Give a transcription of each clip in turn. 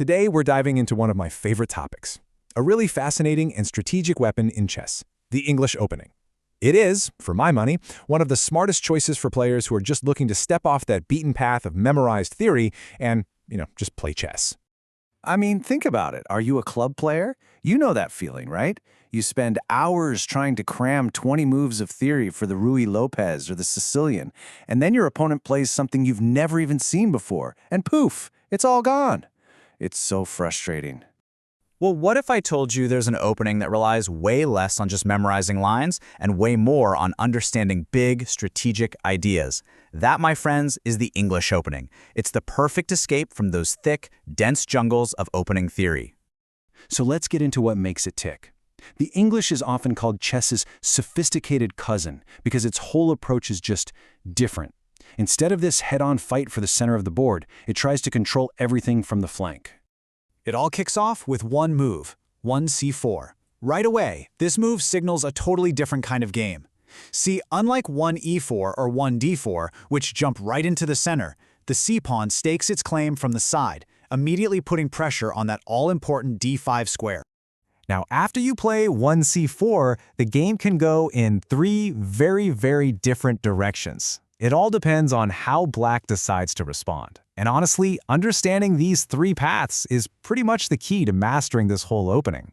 Today, we're diving into one of my favorite topics, a really fascinating and strategic weapon in chess, the English opening. It is, for my money, one of the smartest choices for players who are just looking to step off that beaten path of memorized theory and, just play chess. I mean, think about it. Are you a club player? You know that feeling, right? You spend hours trying to cram 20 moves of theory for the Ruy Lopez or the Sicilian, and then your opponent plays something you've never even seen before, and poof, it's all gone. It's so frustrating. Well, what if I told you there's an opening that relies way less on just memorizing lines and way more on understanding big, strategic ideas? That, my friends, is the English opening. It's the perfect escape from those thick, dense jungles of opening theory. So let's get into what makes it tick. The English is often called chess's sophisticated cousin because its whole approach is just different. Instead of this head-on fight for the center of the board, it tries to control everything from the flank. It all kicks off with one move, 1c4. Right away, this move signals a totally different kind of game. See, unlike 1e4 or 1d4, which jump right into the center, the c-pawn stakes its claim from the side, immediately putting pressure on that all-important d5 square. Now, after you play 1c4, the game can go in three very different directions. It all depends on how Black decides to respond. And honestly, understanding these three paths is pretty much the key to mastering this whole opening.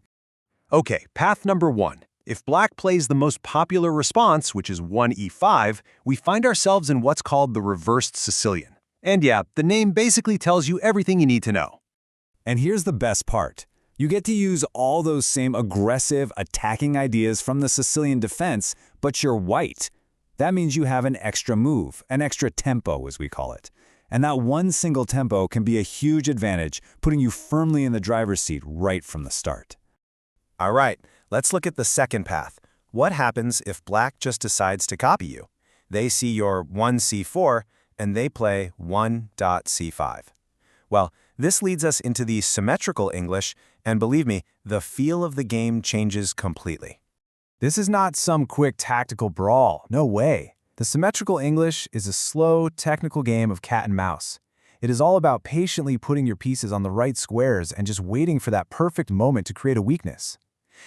Okay, path number 1. If Black plays the most popular response, which is 1e5, we find ourselves in what's called the Reversed Sicilian. And yeah, the name basically tells you everything you need to know. And here's the best part. You get to use all those same aggressive, attacking ideas from the Sicilian defense, but you're white. That means you have an extra move, an extra tempo, as we call it. And that one single tempo can be a huge advantage, putting you firmly in the driver's seat right from the start. All right, let's look at the second path. What happens if Black just decides to copy you? They see your 1c4, and they play 1.c5. Well, this leads us into the Symmetrical English, and believe me, the feel of the game changes completely. This is not some quick tactical brawl, no way. The Symmetrical English is a slow, technical game of cat and mouse. It is all about patiently putting your pieces on the right squares and just waiting for that perfect moment to create a weakness.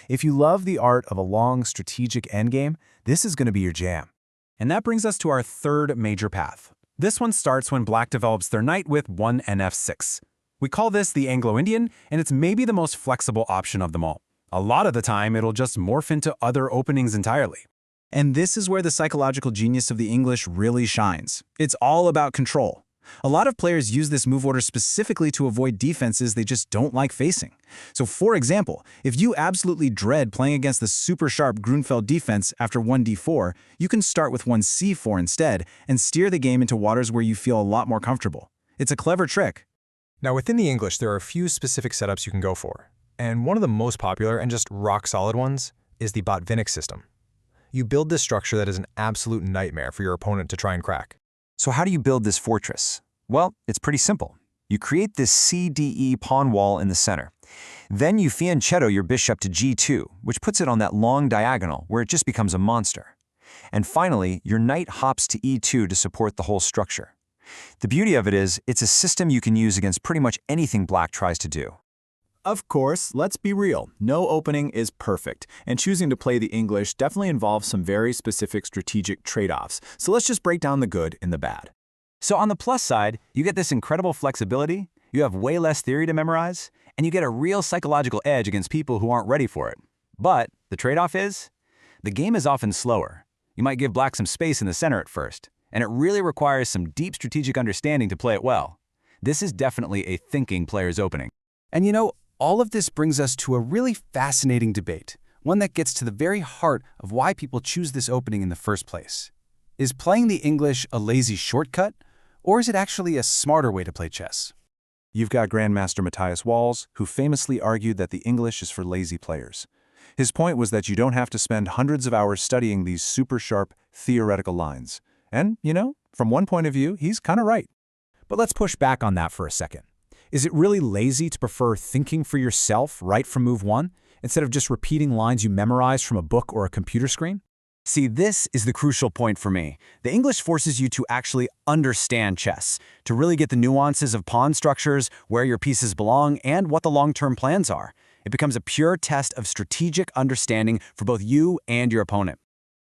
If you love the art of a long, strategic endgame, this is going to be your jam. And that brings us to our third major path. This one starts when Black develops their knight with 1nf6. We call this the Anglo-Indian, and it's maybe the most flexible option of them all. A lot of the time, it'll just morph into other openings entirely. And this is where the psychological genius of the English really shines. It's all about control. A lot of players use this move order specifically to avoid defenses they just don't like facing. So for example, if you absolutely dread playing against the super sharp Grunfeld defense after 1d4, you can start with 1c4 instead and steer the game into waters where you feel a lot more comfortable. It's a clever trick. Now, within the English, there are a few specific setups you can go for. And one of the most popular and just rock-solid ones is the Botvinnik System. You build this structure that is an absolute nightmare for your opponent to try and crack. So how do you build this fortress? Well, it's pretty simple. You create this CDE pawn wall in the center. Then you fianchetto your bishop to g2, which puts it on that long diagonal where it just becomes a monster. And finally, your knight hops to e2 to support the whole structure. The beauty of it is, it's a system you can use against pretty much anything Black tries to do. Of course, let's be real, no opening is perfect, and choosing to play the English definitely involves some very specific strategic trade-offs, so let's just break down the good and the bad. So on the plus side, you get this incredible flexibility, you have way less theory to memorize, and you get a real psychological edge against people who aren't ready for it. But the trade-off is, the game is often slower. You might give Black some space in the center at first, and it really requires some deep strategic understanding to play it well. This is definitely a thinking player's opening. And all of this brings us to a really fascinating debate, one that gets to the very heart of why people choose this opening in the first place. Is playing the English a lazy shortcut, or is it actually a smarter way to play chess? You've got Grandmaster Matthias Walls, who famously argued that the English is for lazy players. His point was that you don't have to spend hundreds of hours studying these super sharp theoretical lines. And, from one point of view, he's kind of right. But let's push back on that for a second. Is it really lazy to prefer thinking for yourself right from move 1, instead of just repeating lines you memorized from a book or a computer screen? See, this is the crucial point for me. The English forces you to actually understand chess, to really get the nuances of pawn structures, where your pieces belong, and what the long-term plans are. It becomes a pure test of strategic understanding for both you and your opponent.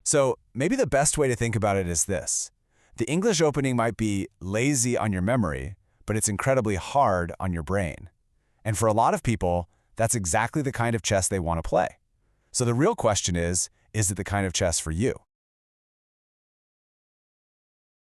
So maybe the best way to think about it is this. The English opening might be lazy on your memory, but it's incredibly hard on your brain. And for a lot of people, that's exactly the kind of chess they want to play. So the real question is it the kind of chess for you?